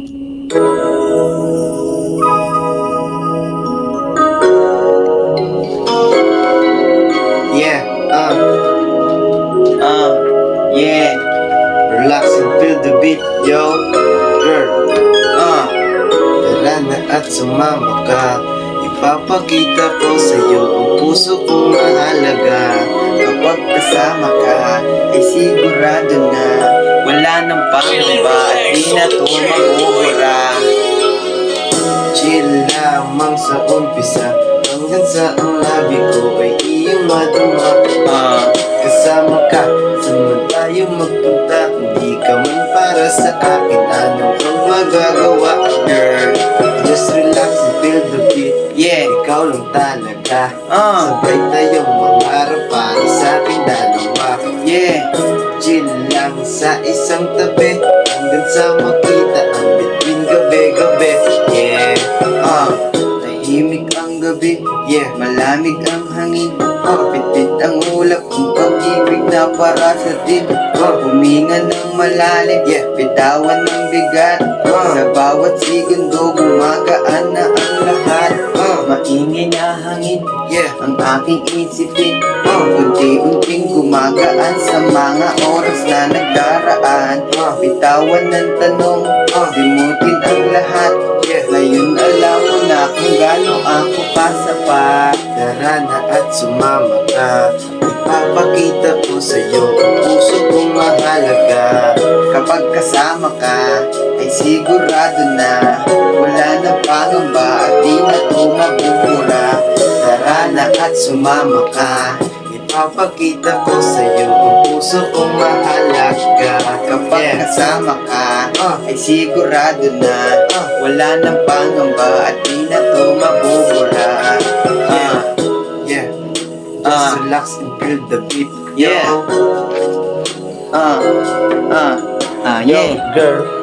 Yeah, yeah. Relax and feel the beat, yo. Girl, tara na at sumama ka. Ipapakita ko sa'yo ang puso kong mahalaga. Kapag kasama ka, ay sigurado na wala nang pangamba at di na to mag-ubura. Chill lamang sa umpisa, hanggang sa ang labi ko ay iyong madama. Kasama ka, saan tayo magpunta? Hindi ka man para sa akin, ano kang magagawa? Girl, just relax and feel the beat. Yeah, ikaw lang talaga. Sabay tayong mangarap para sa akin dalawa. Yeah, chill lang sa isang tabi, hanggang sa makita ang bituin gabi-gabi. Yeah, tahimik ang gabi. Yeah, malamig ang hangin. Pitpit ang ulap ng pag-ibig na para sa din. Huminga ng malalim. Yeah, bitawan ng bigat. Sa bawat segundo gumagaan na ang lahat. Maingay na hangin. Yeah, ang aking isipin. Unti-unting gumagaan sa mga oras na nagdaraan. Bitawan ng tanong, limutin ang lahat. Yeah, ngayon alam mo na kung gaano ako kasapat. Tara na at sumama ka. Ipapakita ko sa'yo ang puso kong mahalaga. Kapag kasama ka, ay sigurado na wala nang pangamba at di na to mabubura. Tara na at sumama ka. Ipapakita ko sa'yo ang puso kong mahalaga. Kapag kasama ka, ay sigurado na wala nang pangamba at di na to mabubura. Just relax and feel the beat. Yeah. Yeah, girl.